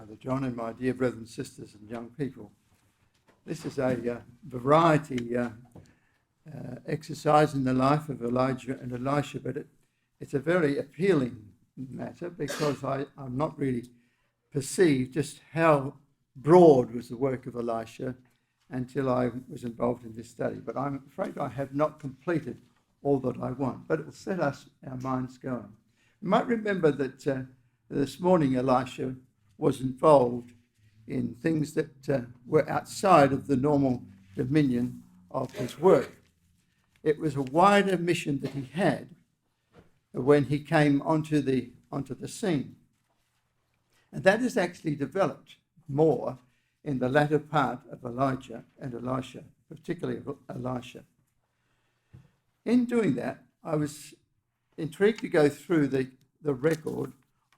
Brother John and my dear brothers and sisters and young people. This is a variety exercise in the life of Elijah and Elisha, but it's a very appealing matter because I'm not really perceived just how broad was the work of Elisha until I was involved in this study. But I'm afraid I have not completed all that I want, but it will set our minds going. You might remember that this morning Elisha was involved in things that were outside of the normal dominion of his work. It was a wider mission that he had when he came onto the scene. And that is actually developed more in the latter part of Elijah and Elisha, particularly Elisha. In doing that, I was intrigued to go through the record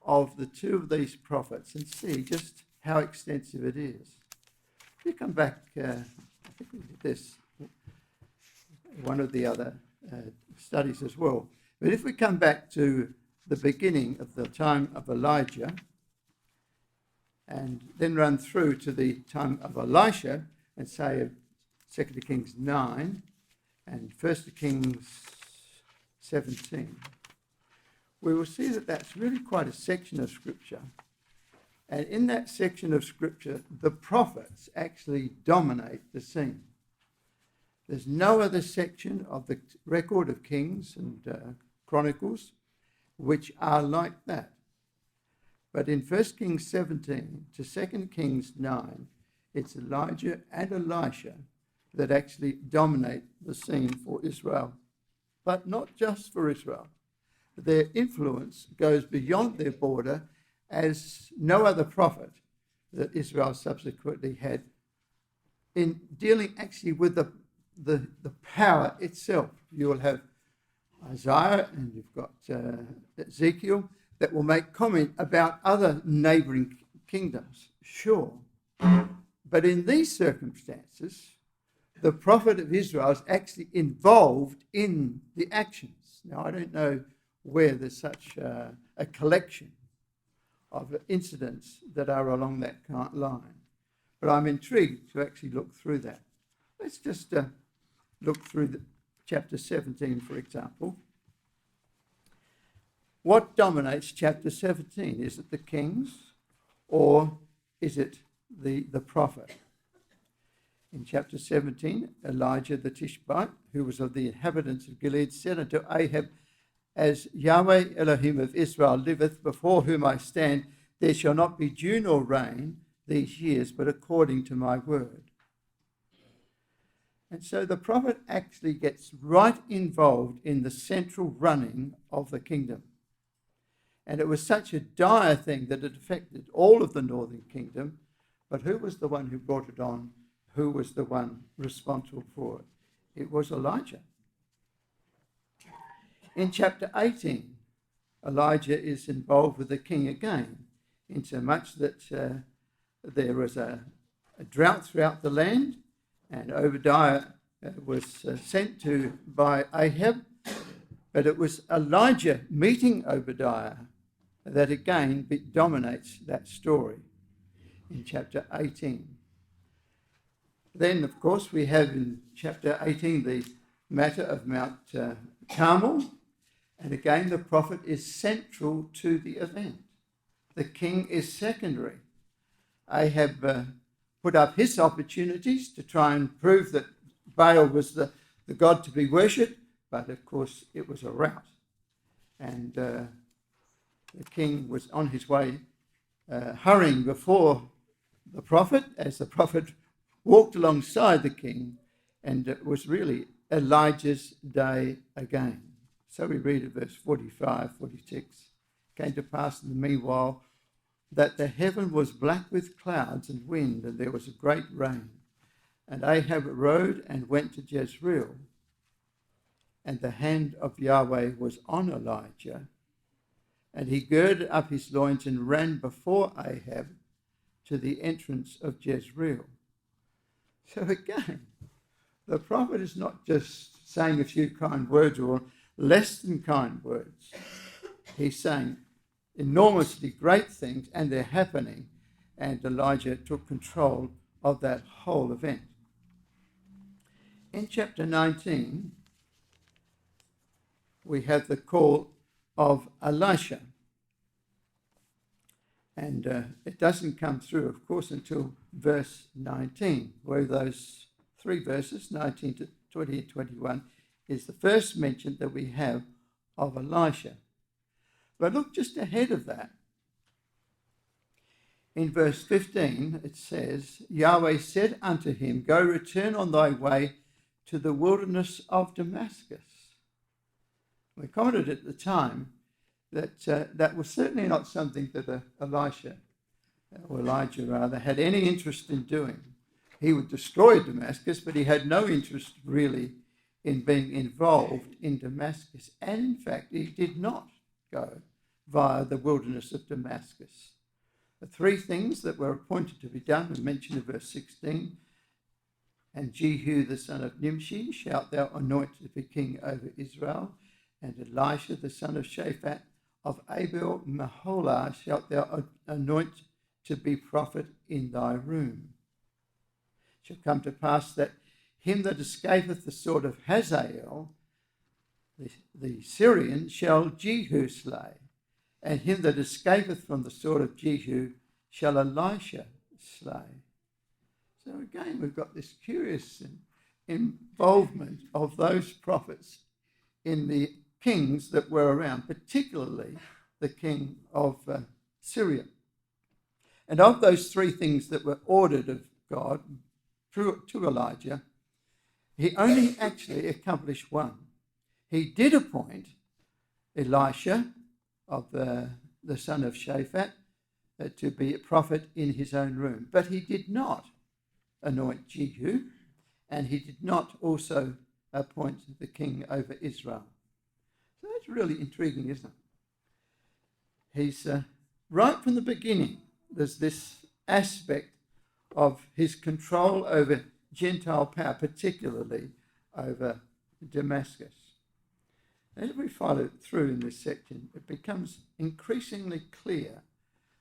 of the two of these prophets and see just how extensive it is. If you come back, I think we did this, one of the other studies as well. But if we come back to the beginning of the time of Elijah and then run through to the time of Elisha and say 2 Kings 9 and 1 Kings 17, we will see that that's really quite a section of Scripture. And in that section of Scripture, the prophets actually dominate the scene. There's no other section of the record of Kings and Chronicles which are like that. But in 1 Kings 17 to 2 Kings 9, it's Elijah and Elisha that actually dominate the scene for Israel. But not just for Israel. Their influence goes beyond their border as no other prophet that Israel subsequently had in dealing actually with the power itself. You will have Isaiah and you've got Ezekiel that will make comment about other neighbouring kingdoms, sure. But in these circumstances, the prophet of Israel is actually involved in the actions. Now, I don't know where there's such a collection of incidents that are along that line. But I'm intrigued to actually look through that. Let's just look through chapter 17, for example. What dominates chapter 17? Is it the kings or is it the prophet? In chapter 17, Elijah the Tishbite, who was of the inhabitants of Gilead, said unto Ahab, As Yahweh Elohim of Israel liveth, before whom I stand, there shall not be dew nor rain these years, but according to my word. And so the prophet actually gets right involved in the central running of the kingdom. And it was such a dire thing that it affected all of the northern kingdom. But who was the one who brought it on? Who was the one responsible for it? It was Elijah. In chapter 18, Elijah is involved with the king again, insomuch that there was a drought throughout the land, and Obadiah was sent to by Ahab, but it was Elijah meeting Obadiah that again dominates that story in chapter 18. Then, of course, we have in chapter 18 the matter of Mount Carmel, and again the prophet is central to the event. The king is secondary. Ahab put up his opportunities to try and prove that Baal was the god to be worshipped, but of course it was a rout. And the king was on his way, hurrying before the prophet, as the prophet walked alongside the king, and it was really Elijah's day again. So we read at verse 45, 46, came to pass in the meanwhile that the heaven was black with clouds and wind, and there was a great rain. And Ahab rode and went to Jezreel, and the hand of Yahweh was on Elijah, and he girded up his loins and ran before Ahab to the entrance of Jezreel. So again, the prophet is not just saying a few kind words or less than kind words. He's saying enormously great things, and they're happening. and Elijah took control of that whole event. In chapter 19, we have the call of Elisha. And it doesn't come through, of course, until verse 19, where those three verses, 19 to 20 and 21, is the first mention that we have of Elisha. But look just ahead of that. In verse 15, it says, Yahweh said unto him, Go return on thy way to the wilderness of Damascus. We commented at the time that that was certainly not something that Elijah had any interest in doing. He would destroy Damascus, but he had no interest really in being involved in Damascus. And in fact, he did not go via the wilderness of Damascus. The three things that were appointed to be done are mentioned in verse 16. And Jehu the son of Nimshi shalt thou anoint to be king over Israel, and Elisha the son of Shaphat of Abel Meholah shalt thou anoint to be prophet in thy room. It shall come to pass that him that escapeth the sword of Hazael, the Syrian, shall Jehu slay, and him that escapeth from the sword of Jehu shall Elisha slay. So again, we've got this curious involvement of those prophets in the kings that were around, particularly the king of Syria. And of those three things that were ordered of God to Elijah, he only actually accomplished one. He did appoint Elisha of the son of Shaphat to be a prophet in his own room, but he did not anoint Jehu, and he did not also appoint the king over Israel. So that's really intriguing, isn't it? He's right from the beginning, there's this aspect of his control over Gentile power, particularly over Damascus. As we follow through in this section, it becomes increasingly clear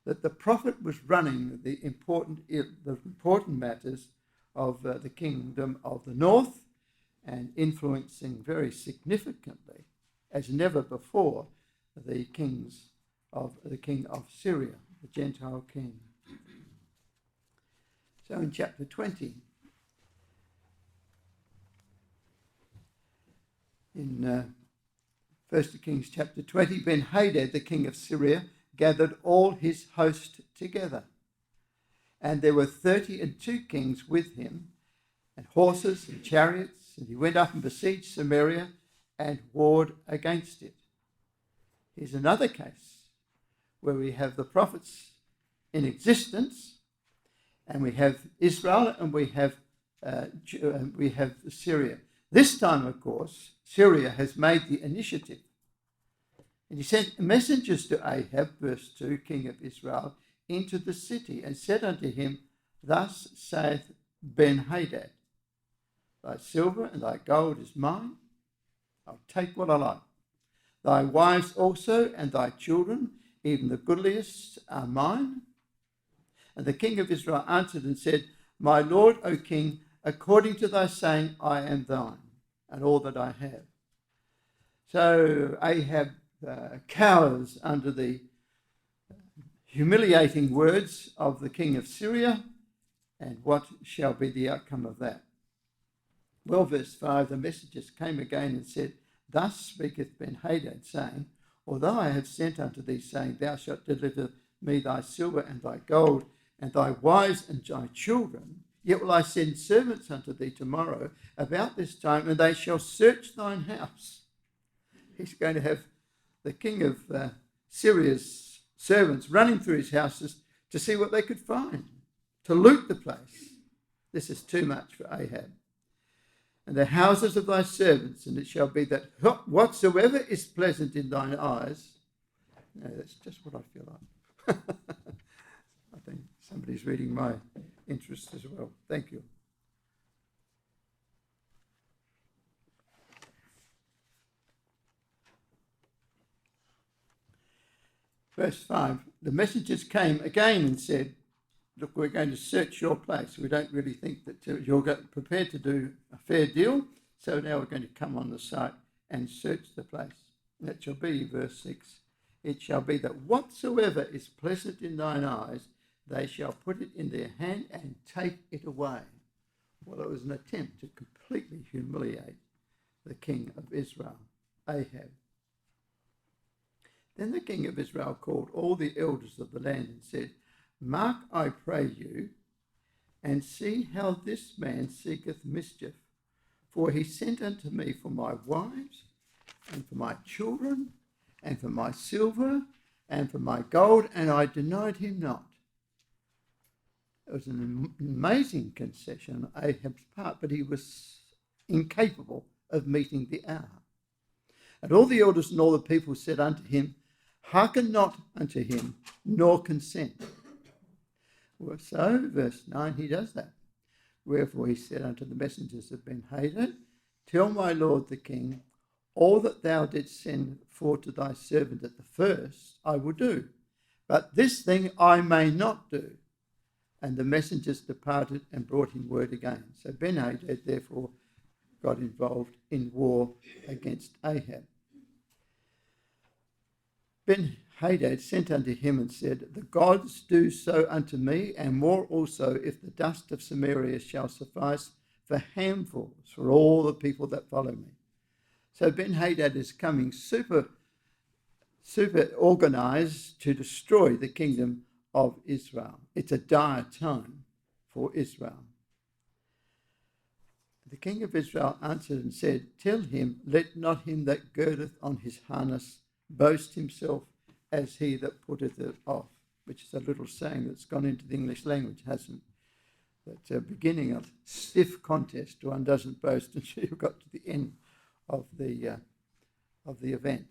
that the prophet was running the important matters of the kingdom of the north and influencing very significantly, as never before, the king of Syria, the Gentile king. So in chapter 20, in 1 Kings chapter 20, Ben-Hadad, the king of Syria, gathered all his host together. And there were 32 kings with him, and horses and chariots, and he went up and besieged Samaria and warred against it. Here's another case where we have the prophets in existence, and we have Israel, and we have Syria. This time, of course, Syria has made the initiative. And he sent messengers to Ahab, verse 2, king of Israel, into the city, and said unto him, Thus saith Ben-Hadad, Thy silver and thy gold is mine, I'll take what I like. Thy wives also and thy children, even the goodliest, are mine. And the king of Israel answered and said, My lord, O king, according to thy saying, I am thine, and all that I have. So Ahab cowers under the humiliating words of the king of Syria, and what shall be the outcome of that? Well, verse 5, the messengers came again and said, Thus speaketh Ben-Hadad, saying, Although I have sent unto thee, saying, Thou shalt deliver me thy silver and thy gold, and thy wives and thy children, yet will I send servants unto thee tomorrow about this time, and they shall search thine house. He's going to have the king of Syria's servants running through his houses to see what they could find, to loot the place. This is too much for Ahab. And the houses of thy servants, and it shall be that whatsoever is pleasant in thine eyes. No, that's just what I feel like. I think somebody's reading my interest as well. Thank you. Verse 5, the messengers came again and said, look, we're going to search your place. We don't really think that you're prepared to do a fair deal, so now we're going to come on the site and search the place. And it shall be, verse 6, it shall be that whatsoever is pleasant in thine eyes, they shall put it in their hand and take it away. Well, it was an attempt to completely humiliate the king of Israel, Ahab. Then the king of Israel called all the elders of the land and said, Mark, I pray you, and see how this man seeketh mischief. For he sent unto me for my wives, and for my children, and for my silver, and for my gold, and I denied him not. It was an amazing concession on Ahab's part, but he was incapable of meeting the hour. And all the elders and all the people said unto him, Hearken not unto him, nor consent. Well, so, verse 9, he does that. Wherefore he said unto the messengers of Ben-Hadad, Tell my lord the king, all that thou didst send for to thy servant at the first, I will do. But this thing I may not do. And the messengers departed and brought him word again. So Ben-Hadad therefore got involved in war against Ahab. Ben-Hadad sent unto him and said, The gods do so unto me, and more also, if the dust of Samaria shall suffice for handfuls for all the people that follow me. So Ben-Hadad is coming super organized to destroy the kingdom of Israel. It's a dire time for Israel. The king of Israel answered and said, Tell him, let not him that girdeth on his harness boast himself as he that putteth it off, which is a little saying that's gone into the English language, hasn't it? That beginning of stiff contest, one doesn't boast until you've got to the end of the event.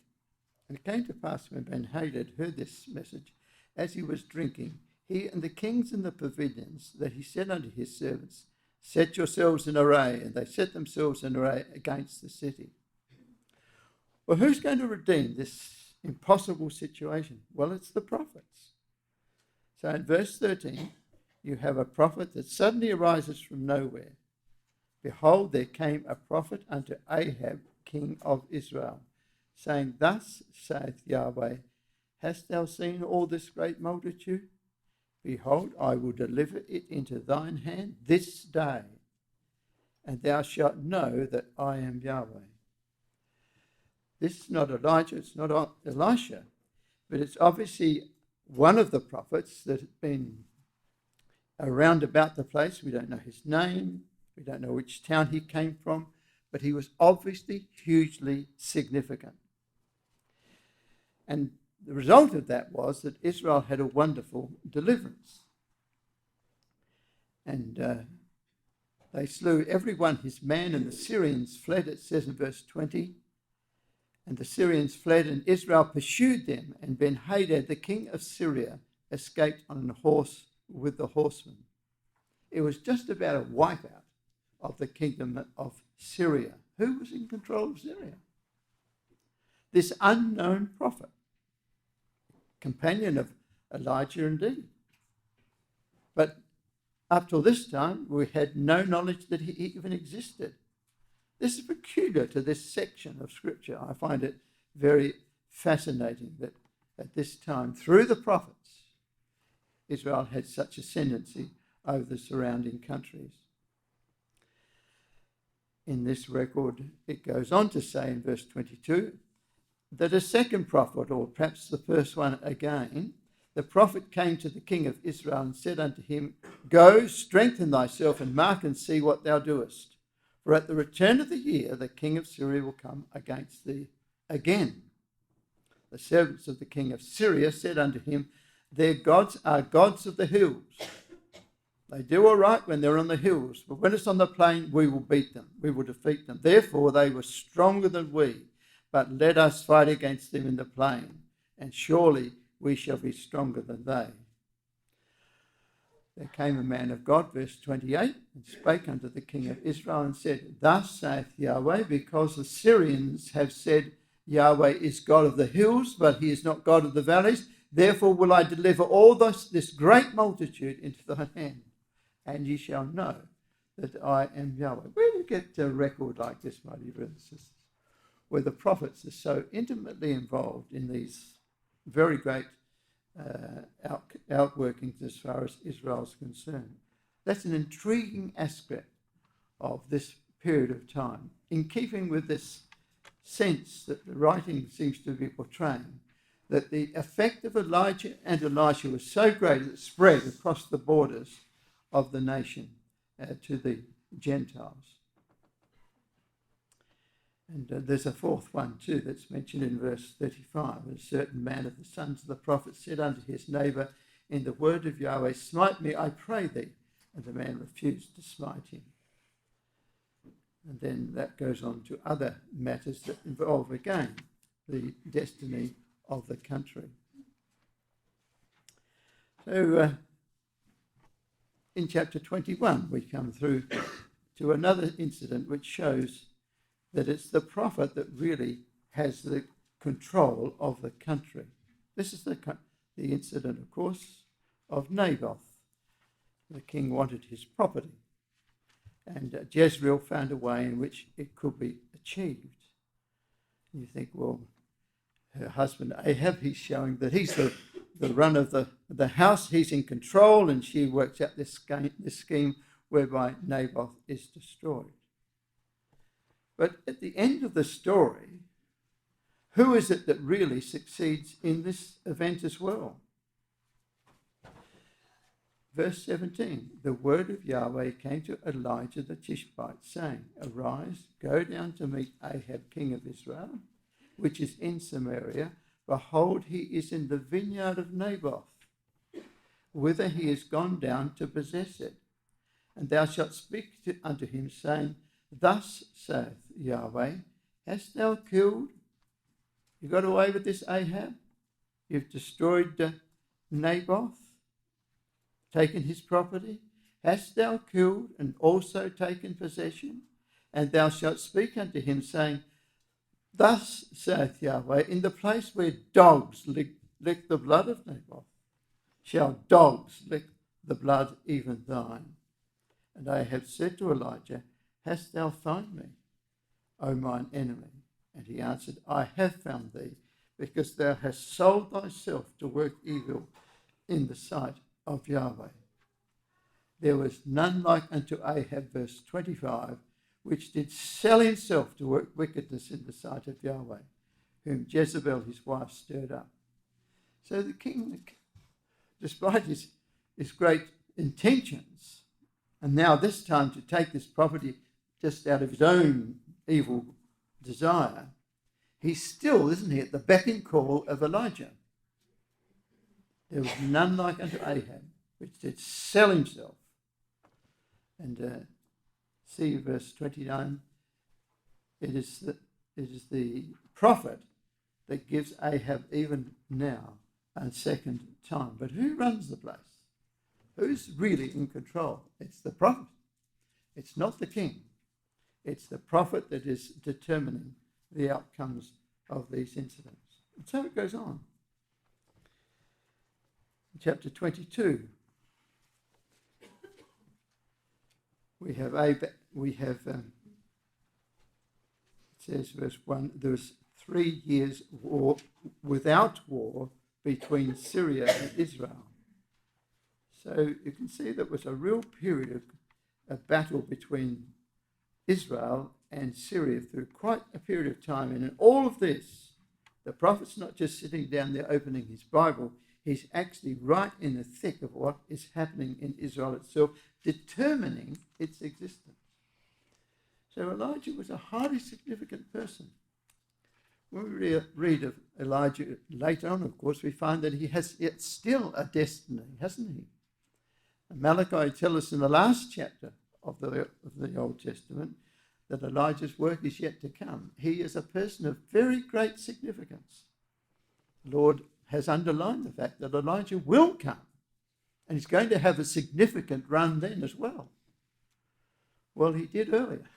And it came to pass when Ben-Hadad heard this message, as he was drinking, he and the kings in the pavilions, that he said unto his servants, Set yourselves in array. And they set themselves in array against the city. Well, who's going to redeem this impossible situation? Well, it's the prophets. So in verse 13, you have a prophet that suddenly arises from nowhere. Behold, there came a prophet unto Ahab, king of Israel, saying, Thus saith Yahweh, Hast thou seen all this great multitude? Behold, I will deliver it into thine hand this day, and thou shalt know that I am Yahweh. This is not Elijah, it's not Elisha, but it's obviously one of the prophets that had been around about the place. We don't know his name, we don't know which town he came from, but he was obviously hugely significant. And the result of that was that Israel had a wonderful deliverance. And they slew every one his man, and the Syrians fled, it says in verse 20. And the Syrians fled, and Israel pursued them, and Ben-Hadad, the king of Syria, escaped on a horse with the horsemen. It was just about a wipeout of the kingdom of Syria. Who was in control of Syria? This unknown prophet, companion of Elijah indeed. But up till this time, we had no knowledge that he even existed. This is peculiar to this section of Scripture. I find it very fascinating that at this time, through the prophets, Israel had such ascendancy over the surrounding countries. In this record, it goes on to say in verse 22 that a second prophet, or perhaps the first one again, the prophet came to the king of Israel and said unto him, Go, strengthen thyself, and mark and see what thou doest. For at the return of the year, the king of Syria will come against thee again. The servants of the king of Syria said unto him, Their gods are gods of the hills. They do all right when they're on the hills, but when it's on the plain, we will beat them. We will defeat them. Therefore, they were stronger than we. But let us fight against them in the plain, and surely we shall be stronger than they. There came a man of God, verse 28, and spake unto the king of Israel and said, Thus saith Yahweh, because the Syrians have said, Yahweh is God of the hills, but he is not God of the valleys. Therefore will I deliver all this great multitude into thy hand, and ye shall know that I am Yahweh. Where do you get a record like this, my dear brothers and sisters, where the prophets are so intimately involved in these very great outworkings as far as Israel is concerned? That's an intriguing aspect of this period of time, in keeping with this sense that the writing seems to be portraying, that the effect of Elijah and Elisha was so great that it spread across the borders of the nation to the Gentiles. And there's a fourth one too that's mentioned in verse 35. A certain man of the sons of the prophets said unto his neighbour in the word of Yahweh, smite me, I pray thee. And the man refused to smite him. And then that goes on to other matters that involve, again, the destiny of the country. So in chapter 21, we come through to another incident which shows that it's the prophet that really has the control of the country. This is the incident, of course, of Naboth. The king wanted his property, and Jezreel found a way in which it could be achieved. And you think, well, her husband Ahab, he's showing that he's the run of the house, he's in control, and she works out this scheme whereby Naboth is destroyed. But at the end of the story, who is it that really succeeds in this event as well? Verse 17, the word of Yahweh came to Elijah the Tishbite, saying, arise, go down to meet Ahab, king of Israel, which is in Samaria. Behold, he is in the vineyard of Naboth, whither he is gone down to possess it. And thou shalt speak unto him, saying, thus saith Yahweh, hast thou killed? You got away with this, Ahab? You've destroyed Naboth, taken his property? Hast thou killed and also taken possession? And thou shalt speak unto him, saying, thus saith Yahweh, in the place where dogs lick the blood of Naboth, shall dogs lick the blood even thine. And Ahab said to Elijah, hast thou found me, O mine enemy? And he answered, I have found thee, because thou hast sold thyself to work evil in the sight of Yahweh. There was none like unto Ahab, verse 25, which did sell himself to work wickedness in the sight of Yahweh, whom Jezebel his wife stirred up. So the king, despite his great intentions, and now this time to take this property just out of his own evil desire, he's still, isn't he, at the beck and call of Elijah. There was none like unto Ahab, which did sell himself. And see verse 29, it is the prophet that gives Ahab even now a second time. But who runs the place? Who's really in control? It's the prophet. It's not the king. It's the prophet that is determining the outcomes of these incidents. And so it goes on. In chapter 22, it says verse 1, there was 3 years war without war between Syria and Israel. So you can see there was a real period of battle between Israel and Syria through quite a period of time. And in all of this, the prophet's not just sitting down there opening his Bible, he's actually right in the thick of what is happening in Israel itself, determining its existence. So Elijah was a highly significant person. When we read of Elijah later on, of course, we find that he has yet still a destiny, hasn't he? And Malachi tells us in the last chapter of the Old Testament that Elijah's work is yet to come. He is a person of very great significance. The Lord has underlined the fact that Elijah will come, and he's going to have a significant run then as well. Well, he did earlier,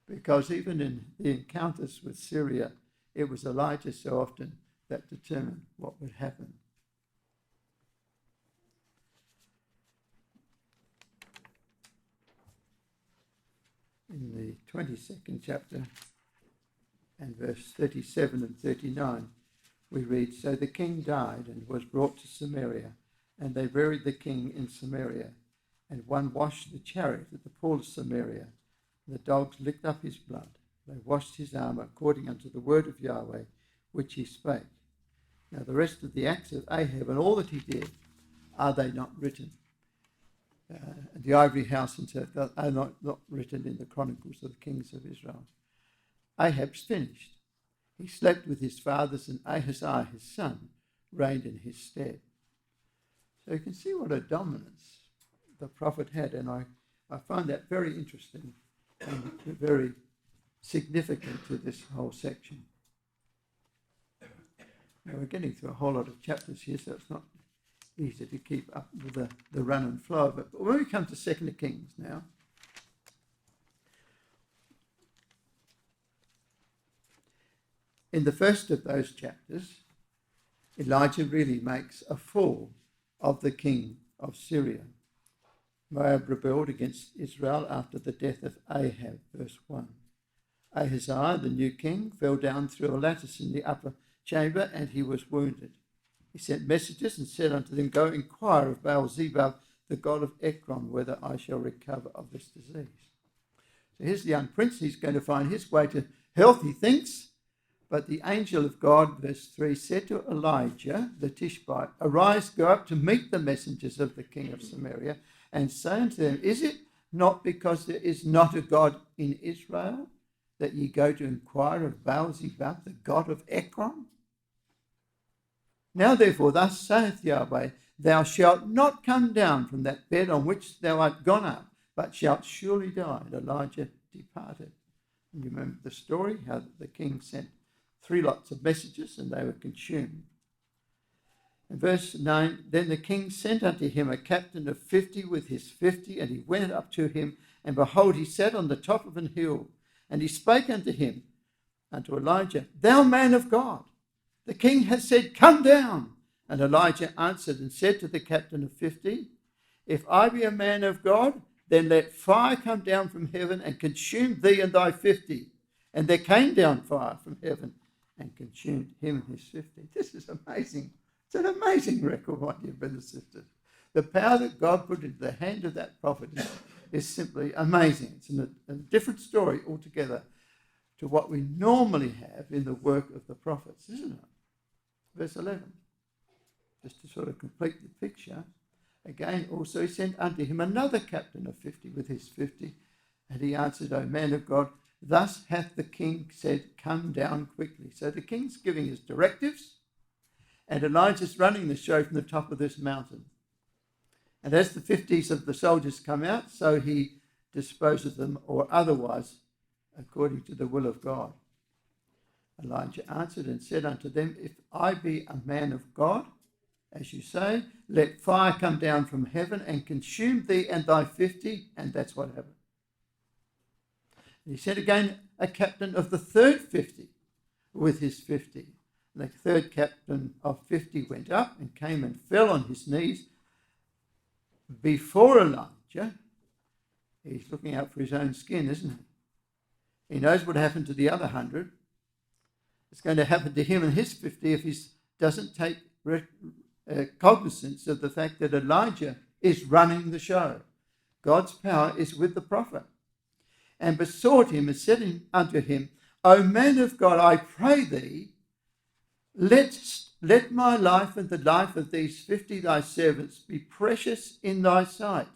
because even in the encounters with Syria, it was Elijah so often that determined what would happen 22nd chapter and verse 37 and 39, we read, "So the king died and was brought to Samaria, and they buried the king in Samaria. And one washed the chariot at the pool of Samaria. The dogs licked up his blood. They washed his armour according unto the word of Yahweh, which he spake." Now the rest of the acts of Ahab and all that he did, are they not written? The ivory house and so forth are not written in the Chronicles of the Kings of Israel. Ahab's finished. He slept with his fathers, and Ahaziah his son reigned in his stead. So you can see what a dominance the prophet had, and I find that very interesting and very significant to this whole section. Now we're getting through a whole lot of chapters here, so it's not easy to keep up with the run and flow of it. But when we come to 2 Kings now, in the first of those chapters, Elijah really makes a fool of the king of Syria. Moab rebelled against Israel after the death of Ahab, verse 1. Ahaziah, the new king, fell down through a lattice in the upper chamber, and he was wounded. He sent messengers and said unto them, "Go inquire of Baal-zebub, the god of Ekron, whether I shall recover of this disease." So here's the young prince. He's going to find his way to health, he thinks. But the angel of God, verse 3, said to Elijah the Tishbite, "Arise, go up to meet the messengers of the king of Samaria, and say unto them, Is it not because there is not a God in Israel that ye go to inquire of Baal-zebub, the god of Ekron? Now therefore, thus saith Yahweh, thou shalt not come down from that bed on which thou art gone up, but shalt surely die." And Elijah departed. And you remember the story, how the king sent 3 lots of messages, and they were consumed. In verse 9, "Then the king sent unto him a captain of 50 with his 50, and he went up to him, and behold, he sat on the top of an hill. And he spake unto him, unto Elijah, Thou man of God, the king has said, Come down. And Elijah answered and said to the captain of 50, If I be a man of God, then let fire come down from heaven and consume thee and thy 50. And there came down fire from heaven and consumed him and his 50. This is amazing. It's an amazing record, my dear brothers and sisters. The power that God put into the hand of that prophet is simply amazing. It's a different story altogether to what we normally have in the work of the prophets, isn't it? Verse 11, just to sort of complete the picture. Again, also he sent unto him another captain of 50 with his 50. And he answered, O man of God, thus hath the king said, Come down quickly. So the king's giving his directives, and Elijah's running the show from the top of this mountain. And as the 50s of the soldiers come out, so he disposes them, or otherwise, according to the will of God. Elijah answered and said unto them, If I be a man of God, as you say, let fire come down from heaven and consume thee and thy 50. And that's what happened. And he sent again a captain of the third 50 with his 50. And the third captain of 50 went up and came and fell on his knees before Elijah. He's looking out for his own skin, isn't he? He knows what happened to the other 100. It's going to happen to him and his 50 if he doesn't take cognizance of the fact that Elijah is running the show. God's power is with the prophet. And besought him and said unto him, O man of God, I pray thee, let my life and the life of these 50 thy servants be precious in thy sight.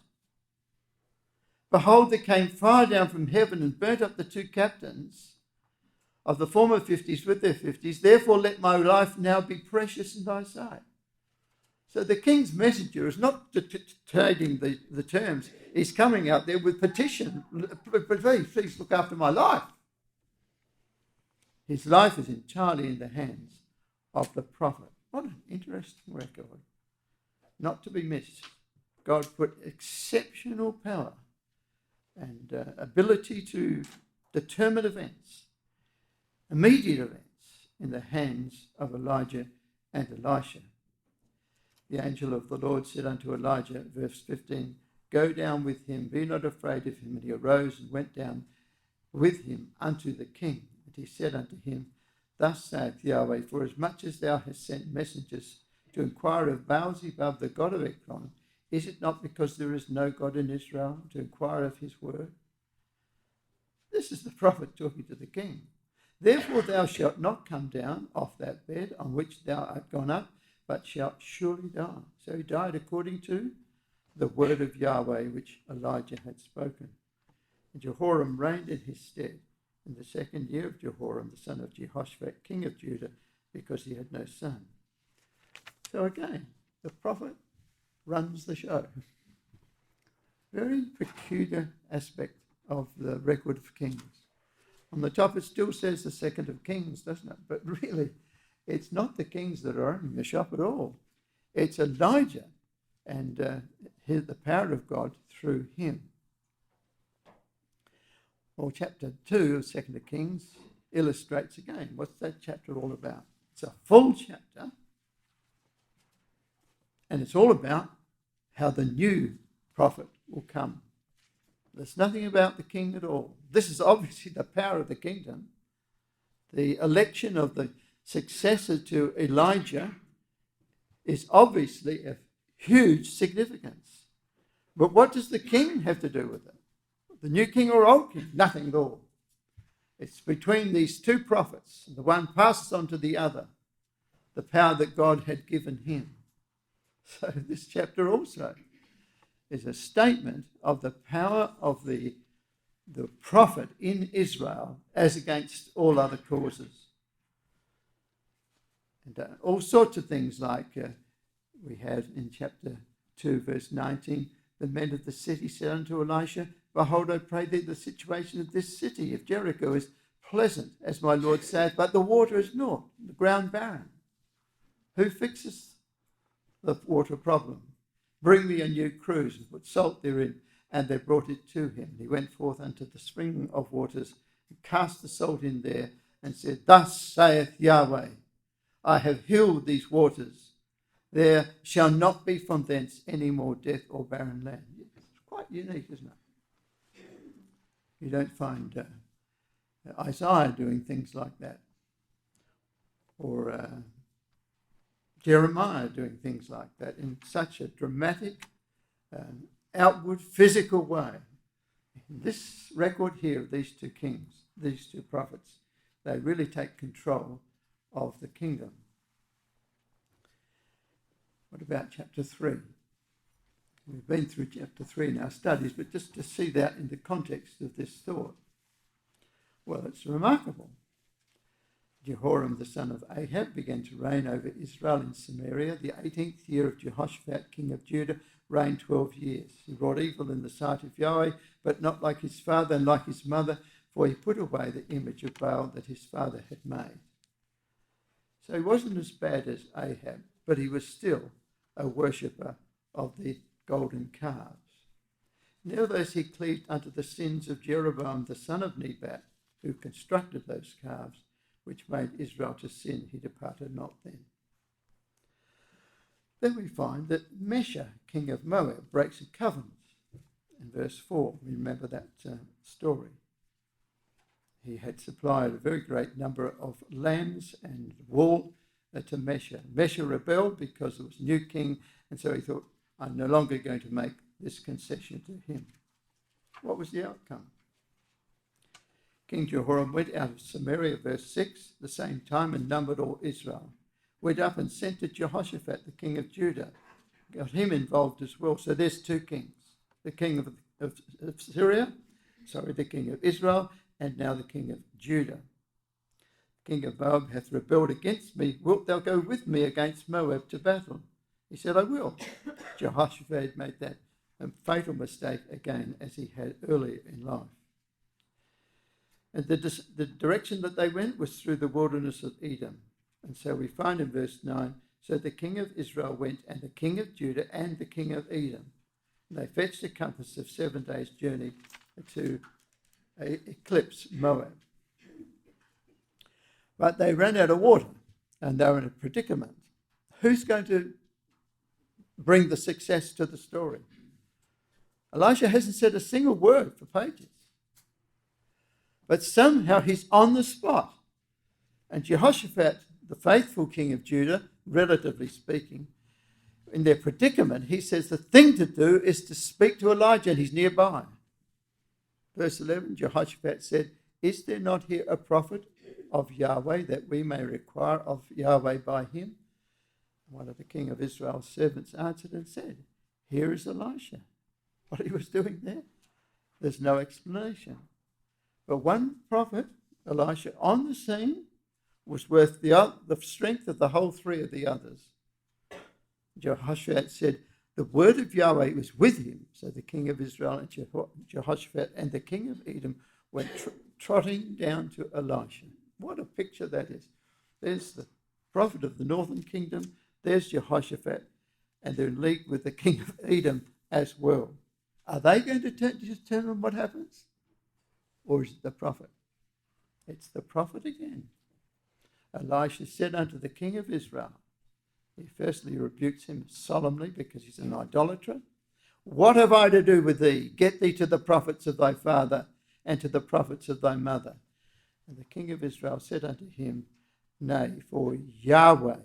Behold, there came fire down from heaven and burnt up the 2 captains of the former 50s with their 50s. Therefore let my life now be precious in thy sight. So the king's messenger is not dictating the terms. He's coming out there with petition. Please look after my life. His life is entirely in the hands of the prophet. What an interesting record. Not to be missed. God put exceptional power and ability to determine events, immediate events, in the hands of Elijah and Elisha. The angel of the Lord said unto Elijah, verse 15, Go down with him, be not afraid of him. And he arose and went down with him unto the king. And he said unto him, Thus saith Yahweh, for as much as thou hast sent messengers to inquire of Baal-zebub, the god of Ekron, is it not because there is no God in Israel to inquire of his word? This is the prophet talking to the king. Therefore thou shalt not come down off that bed on which thou art gone up, but shalt surely die. So he died according to the word of Yahweh which Elijah had spoken. And Jehoram reigned in his stead in the 2nd year of Jehoram, the son of Jehoshaphat, king of Judah, because he had no son. So again, the prophet runs the show. Very peculiar aspect of the record of Kings. On the top it still says the 2nd of Kings, doesn't it? But really, it's not the kings that are running the shop at all. It's Elijah and the power of God through him. Well, chapter 2 of 2nd of Kings illustrates again. What's that chapter all about? It's a full chapter. And it's all about how the new prophet will come. There's nothing about the king at all. This is obviously the power of the kingdom. The election of the successor to Elijah is obviously of huge significance. But what does the king have to do with it? The new king or old king? Nothing at all. It's between these two prophets. The one passes on to the other the power that God had given him. So this chapter also is a statement of the power of the prophet in Israel as against all other causes. And all sorts of things like we had in chapter 2, verse 19, the men of the city said unto Elisha, Behold, I pray thee, the situation of this city of Jericho is pleasant, as my Lord saith, but the water is naught, the ground barren. Who fixes the water problem? Bring me a new cruse and put salt therein. And they brought it to him. He went forth unto the spring of waters and cast the salt in there and said, Thus saith Yahweh, I have healed these waters. There shall not be from thence any more death or barren land. It's quite unique, isn't it? You don't find Isaiah doing things like that. Or Jeremiah doing things like that in such a dramatic, outward, physical way. In this record here of these two kings, these two prophets, they really take control of the kingdom. What about chapter 3? We've been through chapter 3 in our studies, but just to see that in the context of this thought. Well, it's remarkable. Jehoram, the son of Ahab, began to reign over Israel in Samaria. The 18th year of Jehoshaphat, king of Judah, reigned 12 years. He wrought evil in the sight of Yahweh, but not like his father and like his mother, for he put away the image of Baal that his father had made. So he wasn't as bad as Ahab, but he was still a worshipper of the golden calves. Nevertheless, he cleaved unto the sins of Jeroboam, the son of Nebat, who constructed those calves, which made Israel to sin. He departed not then. Then we find that Mesha, king of Moab, breaks a covenant. In verse 4, we remember that story. He had supplied a very great number of lambs and wool to Mesha. Mesha rebelled because there was a new king, and so he thought, I'm no longer going to make this concession to him. What was the outcome? King Jehoram went out of Samaria, verse 6, the same time, and numbered all Israel. Went up and sent to Jehoshaphat, the king of Judah. Got him involved as well. So there's two kings. The king of Syria, the king of Israel, and now the king of Judah. The king of Moab hath rebelled against me. Wilt thou go with me against Moab to battle? He said, I will. Jehoshaphat made that fatal mistake again, as he had earlier in life. And the direction that they went was through the wilderness of Edom. And so we find in verse 9, so the king of Israel went, and the king of Judah, and the king of Edom. And they fetched a compass of 7 days' journey to eclipse Moab. But they ran out of water, and they were in a predicament. Who's going to bring the success to the story? Elisha hasn't said a single word for pages. But somehow he's on the spot. And Jehoshaphat, the faithful king of Judah, relatively speaking, in their predicament, he says the thing to do is to speak to Elijah, and he's nearby. Verse 11, Jehoshaphat said, "Is there not here a prophet of Yahweh that we may require of Yahweh by him?" One of the king of Israel's servants answered and said, "Here is Elisha." What he was doing there, there's no explanation. But one prophet, Elisha, on the scene was worth the strength of the whole three of the others. Jehoshaphat said, "The word of Yahweh was with him." So the king of Israel and Jehoshaphat and the king of Edom went trotting down to Elisha. What a picture that is. There's the prophet of the northern kingdom, there's Jehoshaphat, and they're in league with the king of Edom as well. Are they going to determine what happens? Or is it the prophet? It's the prophet again. Elisha said unto the king of Israel, he firstly rebukes him solemnly because he's an idolater. "What have I to do with thee? Get thee to the prophets of thy father and to the prophets of thy mother." And the king of Israel said unto him, "Nay, for Yahweh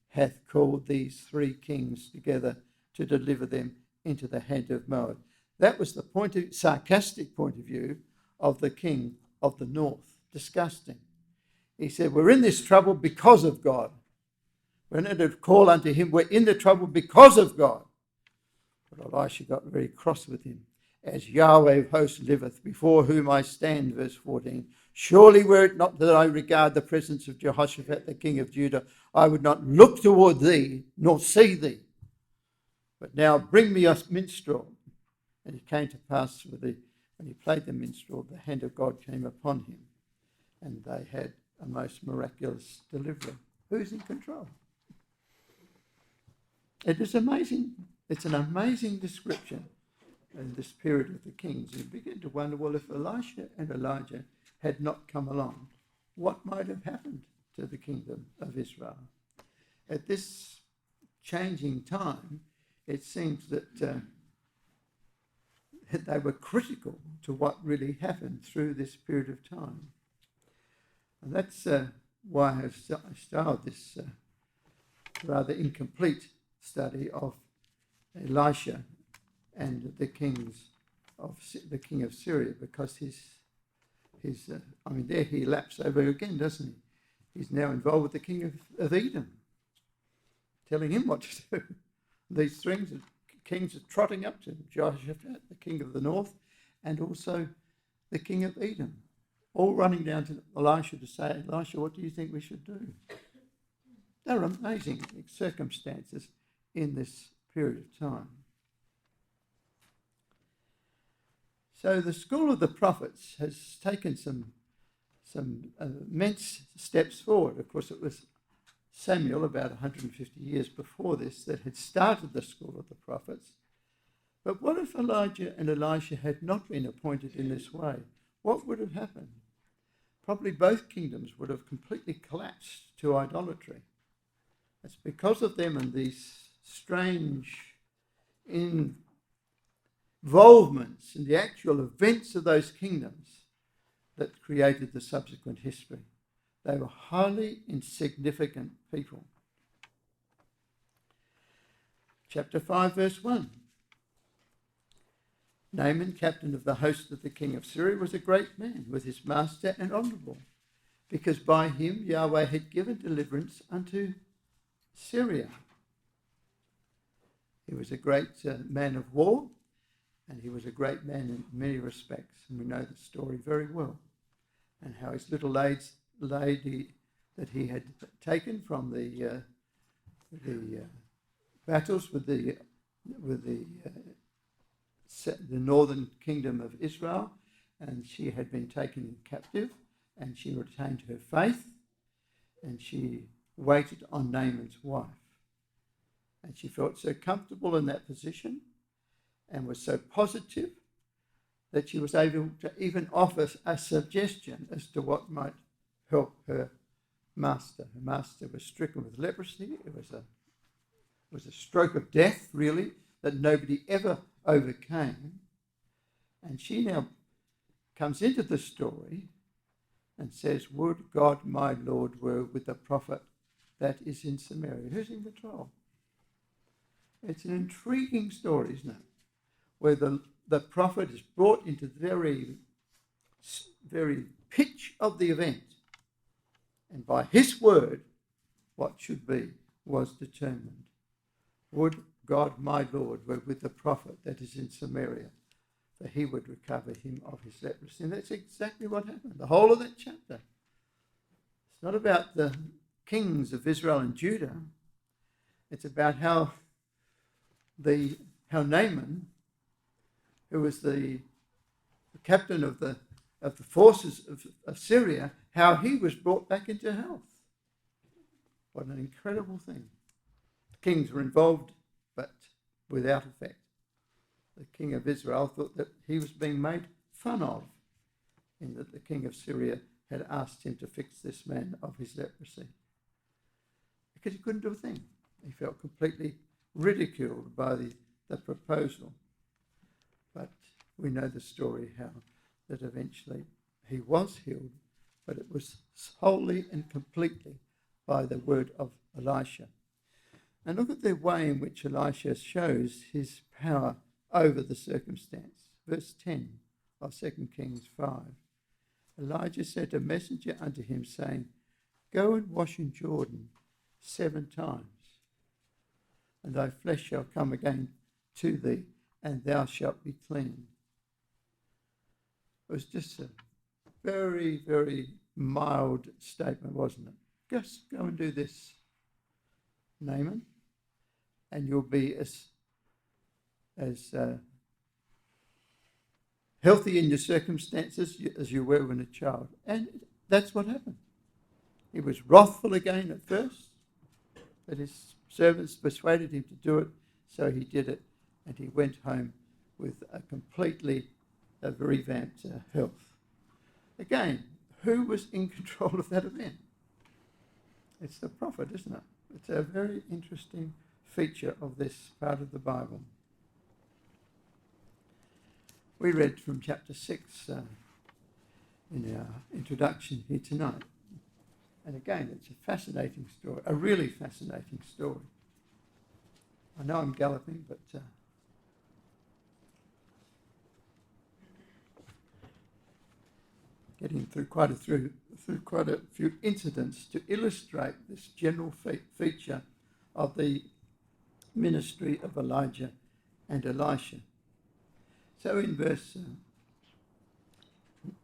hath called these three kings together to deliver them into the hand of Moab." That was the sarcastic point of view of the king of the north. Disgusting. He said, "We're in this trouble because of God. We're not to call unto him. We're in the trouble because of God." But Elisha got very cross with him. "As Yahweh of hosts liveth, before whom I stand," verse 14, "surely were it not that I regard the presence of Jehoshaphat, the king of Judah, I would not look toward thee, nor see thee. But now bring me a minstrel." And it came to pass when he played the minstrel, the hand of God came upon him, and they had a most miraculous delivery. Who's in control? It is amazing. It's an amazing description in this period of the kings. You begin to wonder, well, if Elisha and Elijah had not come along, what might have happened to the kingdom of Israel? At this changing time, it seems that they were critical to what really happened through this period of time. And that's why I've styled this rather incomplete study of Elisha and the king of Syria, because there he laps over again, doesn't he? He's now involved with the king of Edom, telling him what to do. These kings are trotting up to him: Jehoshaphat, the king of the north, and also the king of Edom, all running down to Elisha to say, "Elisha, what do you think we should do?" They're amazing circumstances in this period of time. So the school of the prophets has taken some immense steps forward. Of course, it was Samuel, about 150 years before this, that had started the school of the prophets. But what if Elijah and Elisha had not been appointed in this way? What would have happened? Probably both kingdoms would have completely collapsed to idolatry. It's because of them and these strange involvements in the actual events of those kingdoms that created the subsequent history. They were highly insignificant people. Chapter 5, verse 1. Naaman, captain of the host of the king of Syria, was a great man with his master and honourable, because by him Yahweh had given deliverance unto Syria. He was a great man of war, and he was a great man in many respects, and we know the story very well, and how his little lady that he had taken from the battles with the northern kingdom of Israel, and she had been taken captive, and she retained her faith, and she waited on Naaman's wife. And she felt so comfortable in that position and was so positive that she was able to even offer a suggestion as to what might help her master. Her master was stricken with leprosy. It was a stroke of death, really, that nobody ever overcame. And she now comes into the story and says, "Would God my Lord were with the prophet that is in Samaria." Who's in control? It's an intriguing story, isn't it? Where the prophet is brought into the very pitch of the event. And by his word, what should be was determined. Would God my Lord were with the prophet that is in Samaria, for he would recover him of his leprosy. And that's exactly what happened. The whole of that chapter. It's not about the kings of Israel and Judah. It's about how Naaman, who was the captain of the forces of Syria, how he was brought back into health. What an incredible thing. The kings were involved, but without effect. The king of Israel thought that he was being made fun of, in that the king of Syria had asked him to fix this man of his leprosy. Because he couldn't do a thing. He felt completely ridiculed by the proposal. But we know the story how that eventually he was healed, but it was wholly and completely by the word of Elisha. And look at the way in which Elisha shows his power over the circumstance. Verse 10 of 2 Kings 5. Elijah sent a messenger unto him, saying, "Go and wash in Jordan 7 times, and thy flesh shall come again to thee, and thou shalt be clean." It was just a very, very mild statement, wasn't it? Just go and do this, Naaman, and you'll be as healthy in your circumstances as you were when a child. And that's what happened. He was wrathful again at first, but his servants persuaded him to do it, so he did it, and he went home with a completely revamped health. Again, who was in control of that event? It's the prophet, isn't it? It's a very interesting feature of this part of the Bible. We read from chapter 6 in our introduction here tonight. And again, it's a fascinating story, a really fascinating story. I know I'm galloping, but getting through quite a few incidents to illustrate this general feature of the ministry of Elijah and Elisha. So in verse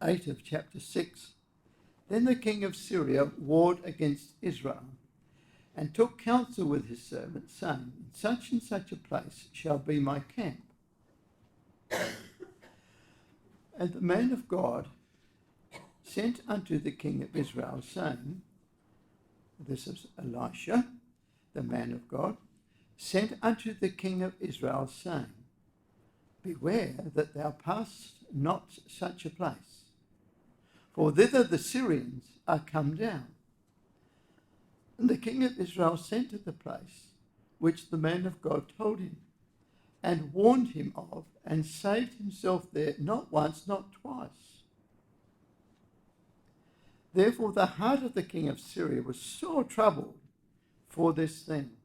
8 of chapter 6, then the king of Syria warred against Israel, and took counsel with his servants, saying, "In such and such a place shall be my camp." And the man of God sent unto the king of Israel, saying, this is Elisha, the man of God, sent unto the king of Israel, saying, "Beware that thou pass not such a place, for thither the Syrians are come down." And the king of Israel sent to the place which the man of God told him, and warned him of, and saved himself there not once, not twice. Therefore the heart of the king of Syria was sore troubled for this thing.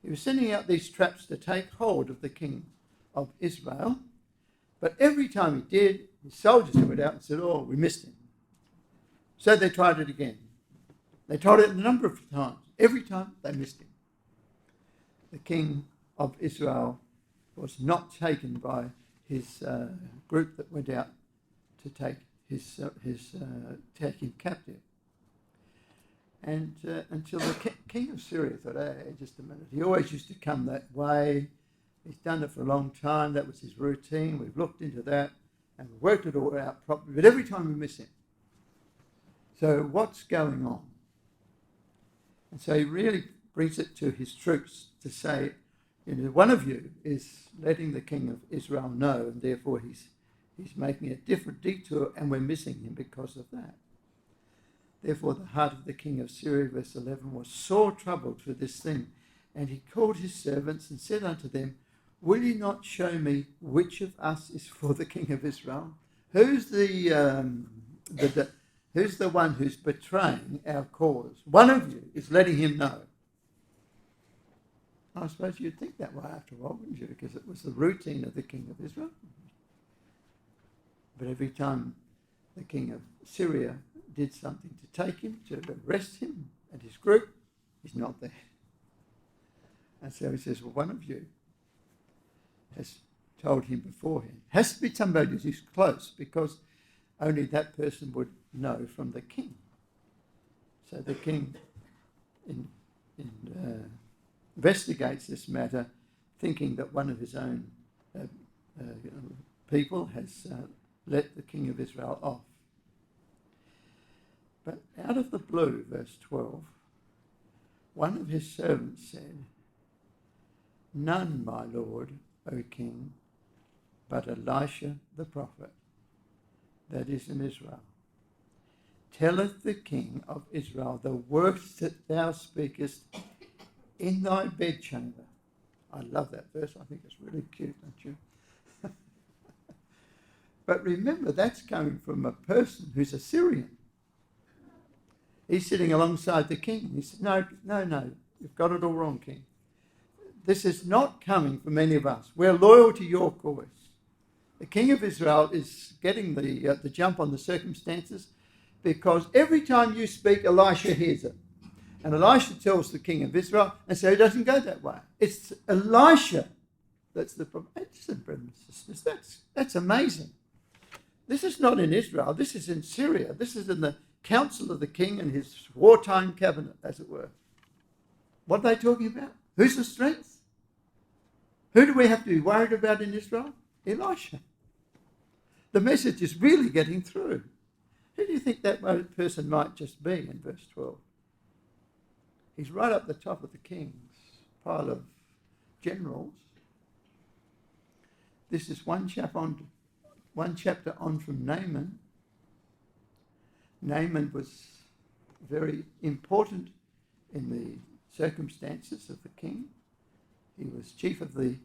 He was sending out these traps to take hold of the king of Israel, but every time he did, his soldiers went out and said, "Oh, we missed him." So they tried it again. They tried it a number of times. Every time they missed him. The king of Israel was not taken by his group that went out to take take him captive. And until the king of Syria thought, "Hey, just a minute. He always used to come that way. He's done it for a long time. That was his routine. We've looked into that and we've worked it all out properly. But every time we miss him. So what's going on?" And so he really brings it to his troops to say, one of you is letting the king of Israel know, and therefore he's making a different detour, and we're missing him because of that. Therefore the heart of the king of Syria, verse 11, was sore troubled for this thing. And he called his servants and said unto them, "Will ye not show me which of us is for the king of Israel?" who's the one who's betraying our cause? One of you is letting him know. I suppose you'd think that way after a while, wouldn't you? Because it was the routine of the king of Israel. But every time the king of Syria did something to take him, to arrest him and his group, he's not there. And so he says, well, one of you has told him beforehand. Has to be somebody who's close, because only that person would know from the king. So the king investigates this matter, thinking that one of his own people has let the king of Israel off. But out of the blue, verse 12, one of his servants said, "None, my lord, O king, but Elisha the prophet, that is in Israel, telleth the king of Israel the words that thou speakest in thy bedchamber." I love that verse. I think it's really cute, don't you? But remember, that's coming from a person who's a Syrian. He's sitting alongside the king. He said, no, you've got it all wrong, king. This is not coming from any of us. We're loyal to your cause. The king of Israel is getting the jump on the circumstances, because every time you speak, Elisha hears it. And Elisha tells the king of Israel, and so he doesn't go that way. It's Elisha that's the problem. Listen, brothers and sisters, that's amazing. This is not in Israel. This is in Syria. This is in the council of the king and his wartime cabinet, as it were. What are they talking about? Who's the strength? Who do we have to be worried about in Israel? Elisha. The message is really getting through. Who do you think that person might just be in verse 12? He's right up the top of the king's pile of generals. This is one chapter on from Naaman. Naaman was very important in the circumstances of the king. He was chief of the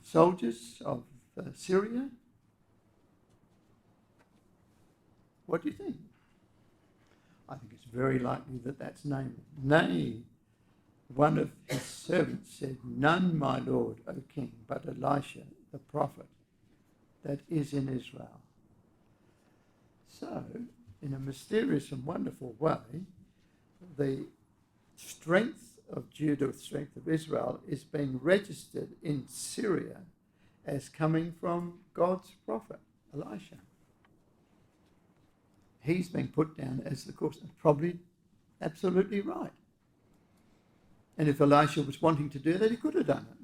soldiers of Syria. What do you think? I think it's very likely that that's Naaman. Nay, one of his servants said, "None, my lord, O king, but Elisha the prophet, that is in Israel." So, in a mysterious and wonderful way, the strength of Judah, the strength of Israel, is being registered in Syria as coming from God's prophet, Elisha. He's being put down as the course, probably absolutely right. And if Elisha was wanting to do that, he could have done it.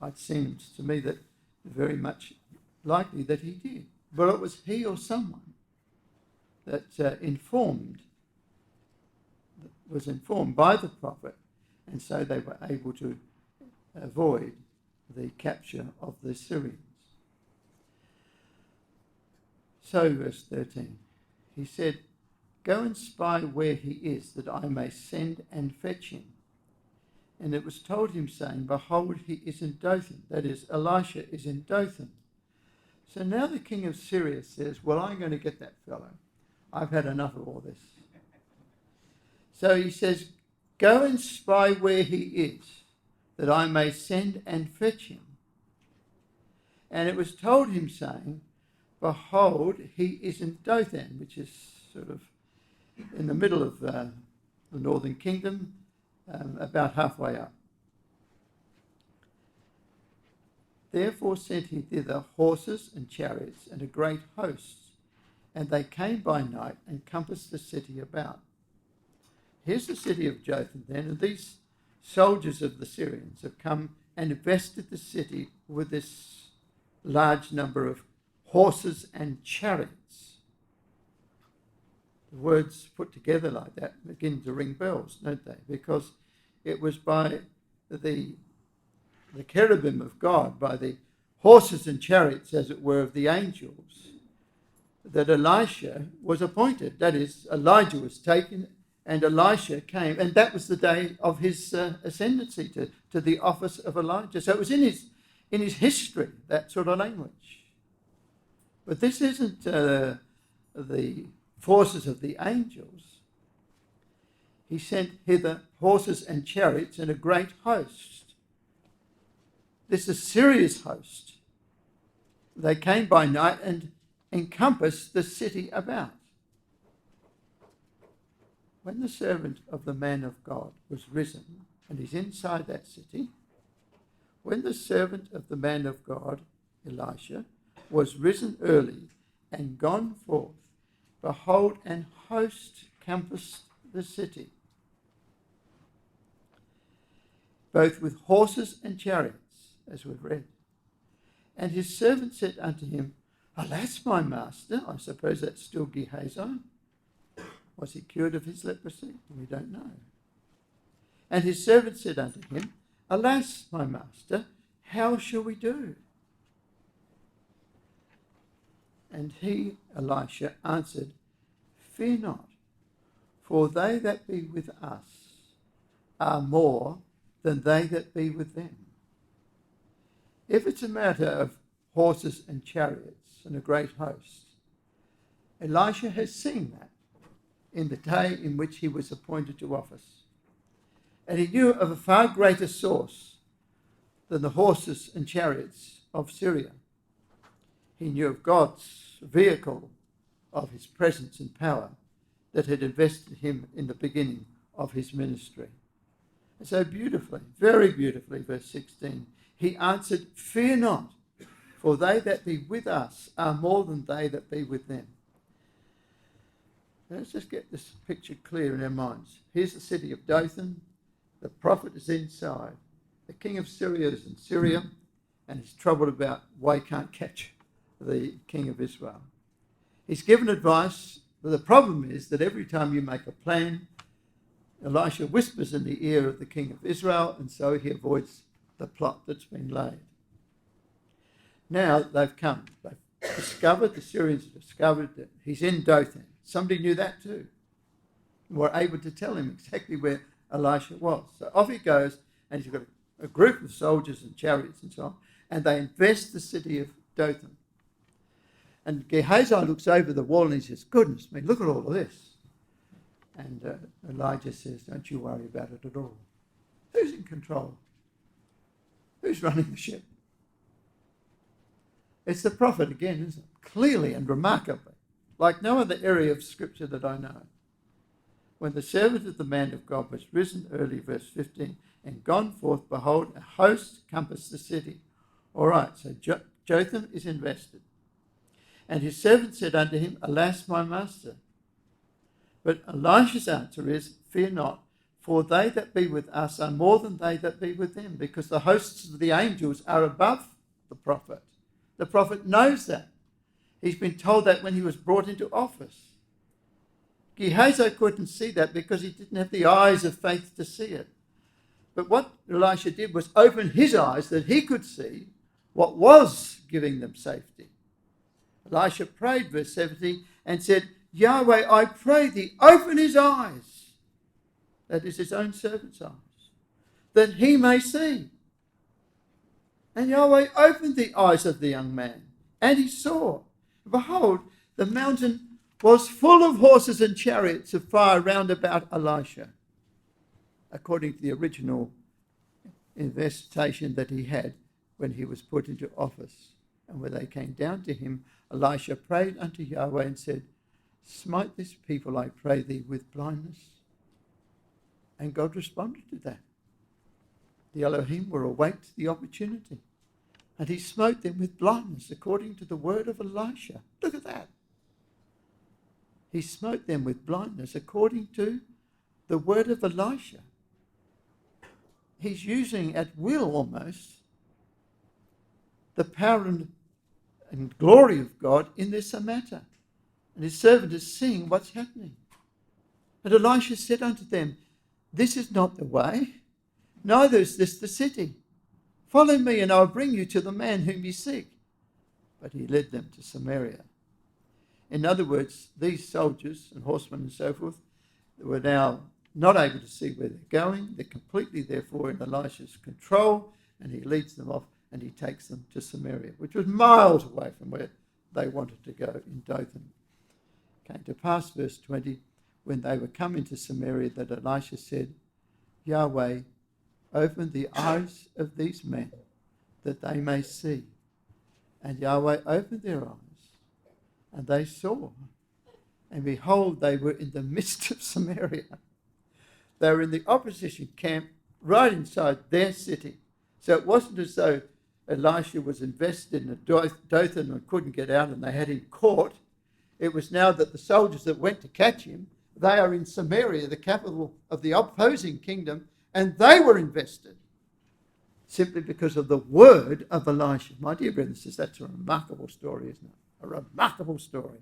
It seems to me that very much likely that he did. But it was he or someone that was informed by the prophet, and so they were able to avoid the capture of the Syrians. So, verse 13, he said, "Go and spy where he is, that I may send and fetch him." And it was told him, saying, "Behold, he is in Dothan." That is, Elisha is in Dothan. So now the king of Syria says, "Well, I'm going to get that fellow. I've had enough of all this." So he says, "Go and spy where he is, that I may send and fetch him." And it was told him, saying, "Behold, he is in Dothan," which is sort of in the middle of the northern kingdom, about halfway up. Therefore sent he thither horses and chariots and a great host, and they came by night and compassed the city about. Here's the city of Jotham then, and these soldiers of the Syrians have come and invested the city with this large number of horses and chariots. The words put together like that begin to ring bells, don't they? Because it was by the cherubim of God, by the horses and chariots, as it were, of the angels, that Elisha was appointed. That is, Elijah was taken and Elisha came, and that was the day of his ascendancy to the office of Elijah. So it was in his history, that sort of language. But this isn't the forces of the angels. He sent hither horses and chariots and a great host. This is Syria's host. They came by night and encompassed the city about. When the servant of the man of God was risen, and he's inside that city, when the servant of the man of God, Elisha, was risen early and gone forth, behold, an host compassed the city, both with horses and chariots, as we've read. And his servant said unto him, Alas, my master, I suppose that's still Gehazi. Was he cured of his leprosy? We don't know. And his servant said unto him, Alas, my master, how shall we do? And he, Elisha, answered, Fear not, for they that be with us are more than they that be with them. If it's a matter of horses and chariots and a great host, Elisha has seen that in the day in which he was appointed to office. And he knew of a far greater source than the horses and chariots of Syria. He knew of God's vehicle of his presence and power that had invested him in the beginning of his ministry. And so beautifully, very beautifully, verse 16, he answered, Fear not, for they that be with us are more than they that be with them. Let's just get this picture clear in our minds. Here's the city of Dothan. The prophet is inside. The king of Syria is in Syria, and he's troubled about why he can't catch the king of Israel. He's given advice, but the problem is that every time you make a plan, Elisha whispers in the ear of the king of Israel, and so he avoids the plot that's been laid. Now they've come. They've discovered, the Syrians have discovered that he's in Dothan. Somebody knew that too, and were able to tell him exactly where Elisha was. So off he goes, and he's got a group of soldiers and chariots and so on, and they invest the city of Dothan. And Gehazi looks over the wall and he says, Goodness me, look at all of this. And Elijah says, Don't you worry about it at all. Who's in control? Who's running the ship? It's the prophet again, isn't it? Clearly and remarkably, like no other area of scripture that I know. When the servant of the man of God was risen early, verse 15, and gone forth, behold, a host compassed the city. All right, so Jotham is invested. And his servant said unto him, Alas, my master. But Elisha's answer is, Fear not, for they that be with us are more than they that be with them, because the hosts of the angels are above the prophet. The prophet knows that. He's been told that when he was brought into office. Gehazi couldn't see that because he didn't have the eyes of faith to see it. But what Elisha did was open his eyes that he could see what was giving them safety. Elisha prayed, verse 17, and said, Yahweh, I pray thee, open his eyes, that is his own servant's eyes, that he may see. And Yahweh opened the eyes of the young man, and he saw. Behold, the mountain was full of horses and chariots of fire round about Elisha, according to the original investigation that he had when he was put into office. And when they came down to him, Elisha prayed unto Yahweh and said, Smite this people, I pray thee, with blindness. And God responded to that. The Elohim were awake to the opportunity. And he smote them with blindness according to the word of Elisha. Look at that. He smote them with blindness according to the word of Elisha. He's using at will almost the power and glory of God in this matter. And his servant is seeing what's happening. And Elisha said unto them, This is not the way, neither is this the city. Follow me, and I will bring you to the man whom you seek. But he led them to Samaria. In other words, these soldiers and horsemen and so forth were now not able to see where they're going. They're completely, therefore, in Elisha's control, and he leads them off and he takes them to Samaria, which was miles away from where they wanted to go in Dothan. Came to pass, verse 20, when they were come into Samaria, that Elisha said, Yahweh, open the eyes of these men, that they may see. And Yahweh opened their eyes, and they saw. And behold, they were in the midst of Samaria. They were in the opposition camp, right inside their city. So it wasn't as though Elisha was invested in Dothan and couldn't get out and they had him caught. It was now that the soldiers that went to catch him, they are in Samaria, the capital of the opposing kingdom, and they were invested simply because of the word of Elisha. My dear brothers and sisters, that's a remarkable story, isn't it? A remarkable story.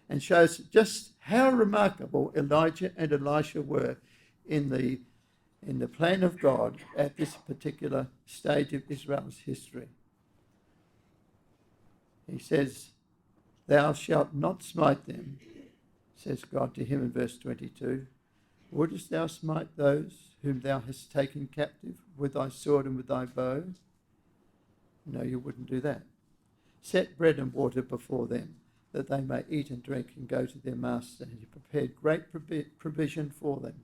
And shows just how remarkable Elijah and Elisha were in the plan of God at this particular stage of Israel's history. He says, Thou shalt not smite them, says God to him in verse 22. Wouldest thou smite those whom thou hast taken captive with thy sword and with thy bow? No, you wouldn't do that. Set bread and water before them, that they may eat and drink and go to their master. And he prepared great provision for them.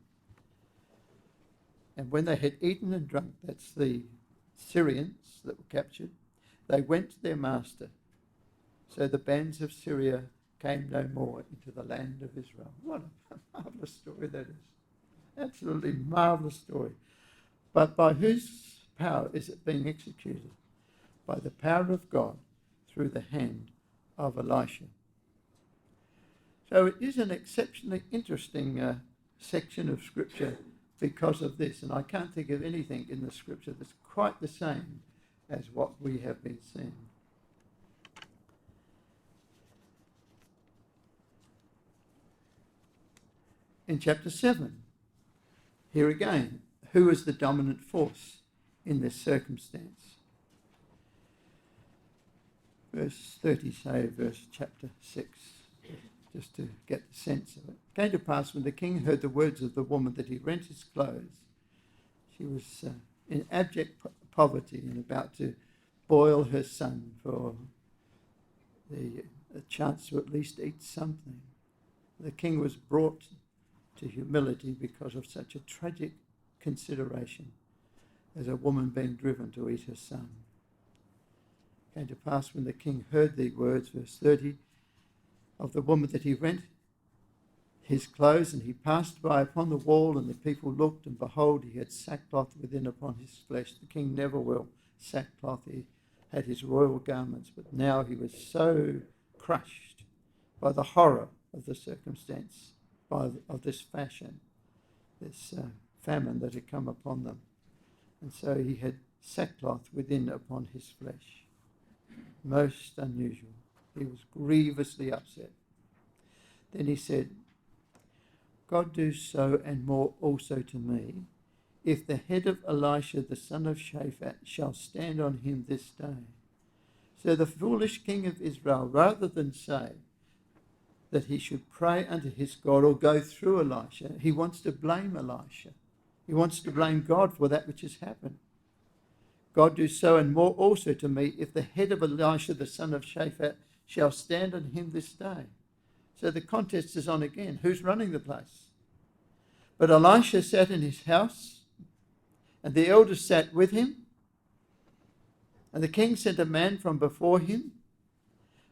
And when they had eaten and drunk, that's the Syrians that were captured, they went to their master. So the bands of Syria came no more into the land of Israel. What a marvellous story that is. Absolutely marvellous story. But by whose power is it being executed? By the power of God through the hand of Elisha. So it is an exceptionally interesting section of Scripture because of this. And I can't think of anything in the Scripture that's quite the same as what we have been seeing. In chapter 7, here again, who is the dominant force in this circumstance? Verse 30, say, verse chapter 6, just to get the sense of it. It came to pass when the king heard the words of the woman that he rent his clothes. She was in abject poverty and about to boil her son for the chance to at least eat something. The king was brought to humility because of such a tragic consideration as a woman being driven to eat her son. It came to pass when the king heard these words, verse 30, of the woman that he rent his clothes, and he passed by upon the wall, and the people looked, and behold, he had sackcloth within upon his flesh. The king never wore sackcloth. He had his royal garments, but now he was so crushed by the horror of the circumstance, of this fashion, this famine that had come upon them. And so he had sackcloth within upon his flesh. Most unusual. He was grievously upset. Then he said, God do so and more also to me, if the head of Elisha the son of Shaphat shall stand on him this day. So the foolish king of Israel, rather than say that he should pray unto his God or go through Elisha, he wants to blame Elisha. He wants to blame God for that which has happened. God do so and more also to me, if the head of Elisha the son of Shaphat shall stand on him this day. So the contest is on again. Who's running the place? But Elisha sat in his house, and the elders sat with him. And the king sent a man from before him.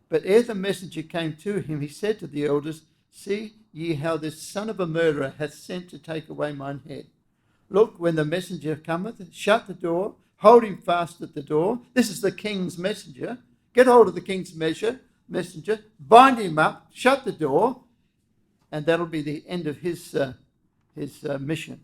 But ere the messenger came to him, he said to the elders, See ye how this son of a murderer hath sent to take away mine head. Look, when the messenger cometh, shut the door, hold him fast at the door. This is the king's messenger. Get hold of the king's messenger, bind him up, shut the door, and that'll be the end of his mission.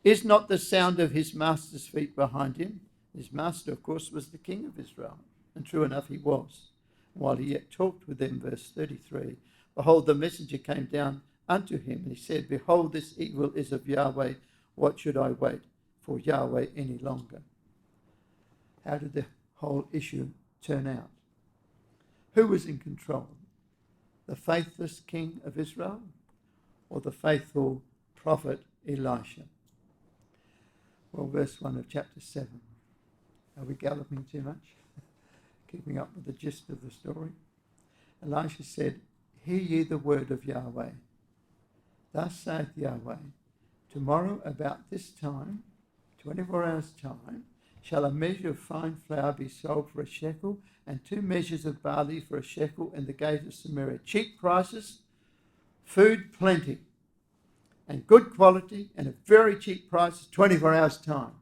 Is not the sound of his master's feet behind him? His master, of course, was the king of Israel, and true enough he was. While he yet talked with them, verse 33, behold, the messenger came down unto him, and he said, Behold, this evil is of Yahweh. What should I wait for Yahweh any longer? How did the whole issue turn out? Who was in control? The faithless king of Israel or the faithful prophet Elisha? Well, verse 1 of chapter 7. Are we galloping too much? Keeping up with the gist of the story? Elisha said, "Hear ye the word of Yahweh. Thus saith Yahweh, tomorrow about this time, 24 hours' time, shall a measure of fine flour be sold for a shekel, and 2 measures of barley for a shekel in the gate of Samaria. Cheap prices, food plenty, and good quality, and a very cheap price, 24 hours' time."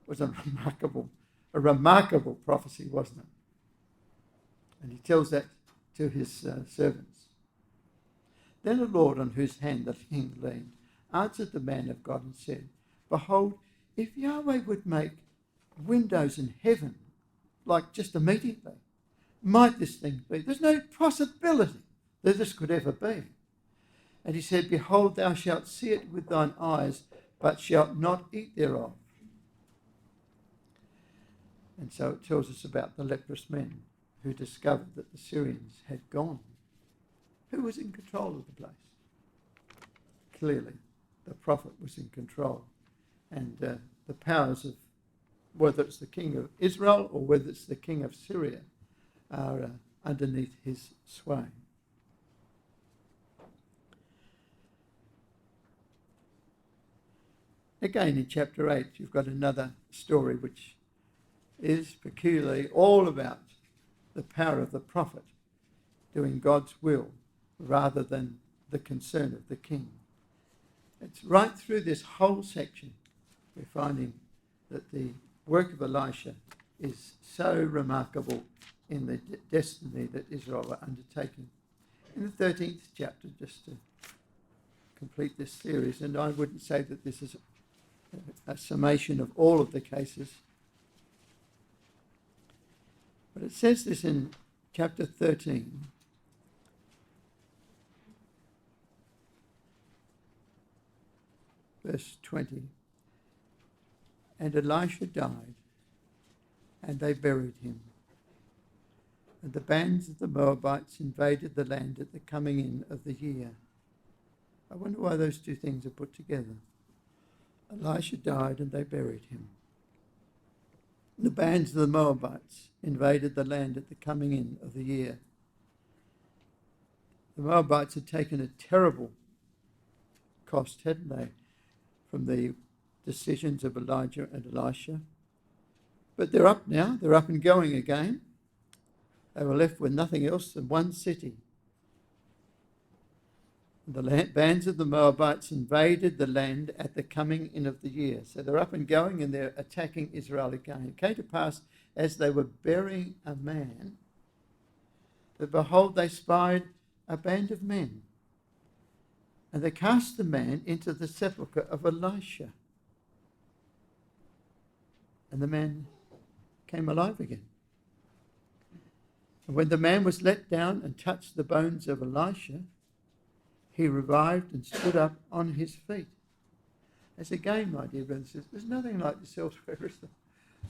It was a remarkable prophecy, wasn't it? And he tells that to his servants. Then the Lord, on whose hand the king leaned, answered the man of God and said, "Behold, if Yahweh would make windows in heaven, like just immediately, might this thing be? There's no possibility that this could ever be." And he said, "Behold, thou shalt see it with thine eyes, but shalt not eat thereof." And so it tells us about the leprous men who discovered that the Syrians had gone. Who was in control of the place? Clearly, the prophet was in control. And the powers of, whether it's the king of Israel or whether it's the king of Syria, are underneath his sway. Again, in chapter 8, you've got another story which is peculiarly all about the power of the prophet doing God's will rather than the concern of the king. It's right through this whole section we're finding that the work of Elisha is so remarkable in the destiny that Israel were undertaking. In the 13th chapter, just to complete this series, and I wouldn't say that this is a summation of all of the cases, but it says this in chapter 13. Verse 20. And Elisha died, and they buried him. And the bands of the Moabites invaded the land at the coming in of the year. I wonder why those two things are put together. Elisha died, and they buried him. The bands of the Moabites invaded the land at the coming in of the year. The Moabites had taken a terrible cost, hadn't they, from the decisions of Elijah and Elisha. But they're up now. They're up and going again. They were left with nothing else than one city. The bands of the Moabites invaded the land at the coming in of the year. So they're up and going and they're attacking Israel again. It came to pass as they were burying a man that behold, they spied a band of men. And they cast the man into the sepulchre of Elisha. And the man came alive again. And when the man was let down and touched the bones of Elisha, he revived and stood up on his feet. As again, my dear brothers and sisters, there's nothing like this elsewhere, is there?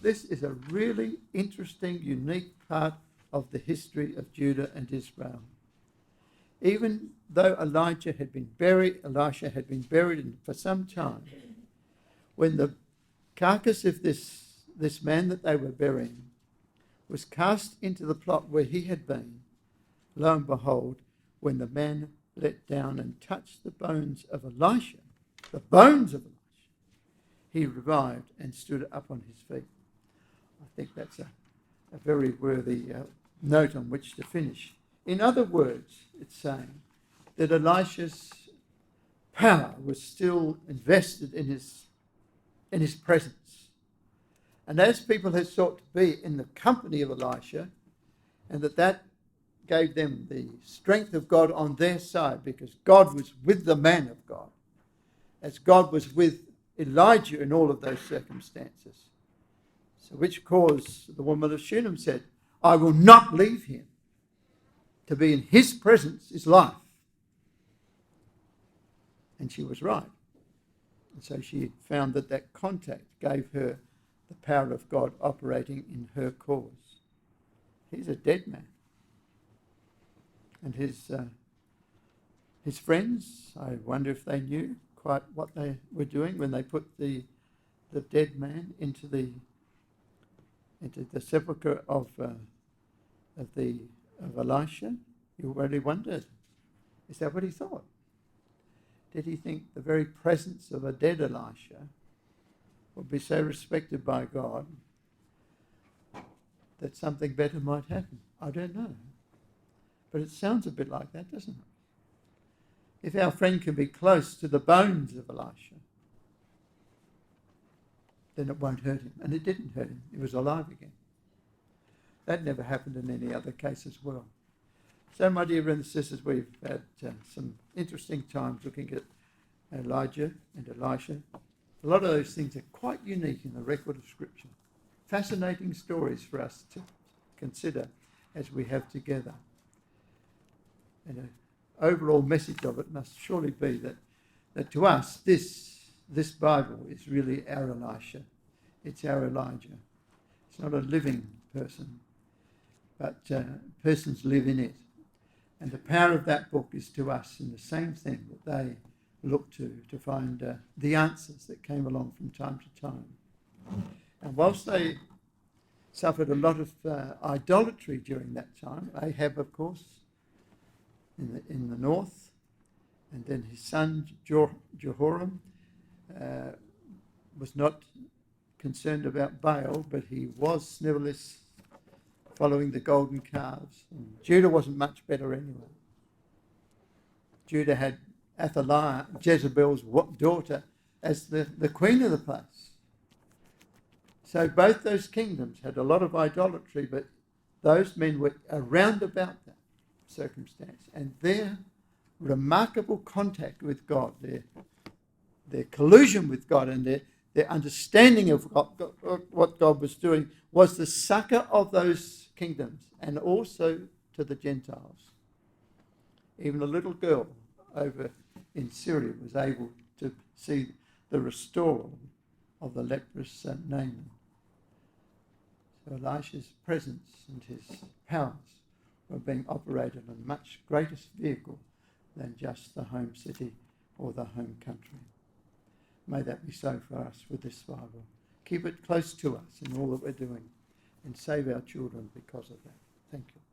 This is a really interesting, unique part of the history of Judah and Israel. Even though Elisha had been buried for some time, when the carcass of this man that they were burying was cast into the plot where he had been, lo and behold, when the man let down and touched the bones of Elisha, he revived and stood up on his feet. I think that's a very worthy note on which to finish. In other words, it's saying that Elisha's power was still invested in his presence. And as people had sought to be in the company of Elisha, and that gave them the strength of God on their side, because God was with the man of God, as God was with Elijah in all of those circumstances. So which caused the woman of Shunem said, "I will not leave him. To be in his presence is life." And she was right. And so she found that contact gave her the power of God operating in her cause. He's a dead man. And his friends, I wonder if they knew quite what they were doing when they put the dead man into the sepulchre of Elisha. You already wondered, is that what he thought? Did he think the very presence of a dead Elisha would be so respected by God that something better might happen? I don't know. But it sounds a bit like that, doesn't it? If our friend can be close to the bones of Elisha, then it won't hurt him. And it didn't hurt him. He was alive again. That never happened in any other case as well. So, my dear brothers and sisters, we've had some interesting times looking at Elijah and Elisha. A lot of those things are quite unique in the record of Scripture. Fascinating stories for us to consider as we have together. And an overall message of it must surely be that to us, this Bible is really our Elisha. It's our Elijah. It's not a living person, but persons live in it. And the power of that book is to us in the same thing that they looked to find the answers that came along from time to time. And whilst they suffered a lot of idolatry during that time, Ahab, of course, in the north, and then his son Jehoram was not concerned about Baal, but he was nevertheless following the golden calves. And Judah wasn't much better anyway. Judah had Athaliah, Jezebel's daughter, as the queen of the place. So both those kingdoms had a lot of idolatry, but those men were around about that circumstance. And their remarkable contact with God, their collusion with God, and their understanding of what God was doing was the succor of those kingdoms, and also to the Gentiles. Even a little girl over in Syria was able to see the restoral of the leprous Naaman. So Elisha's presence and his powers were being operated on a much greater vehicle than just the home city or the home country. May that be so for us with this Bible. Keep it close to us in all that we're doing, and save our children because of that. Thank you.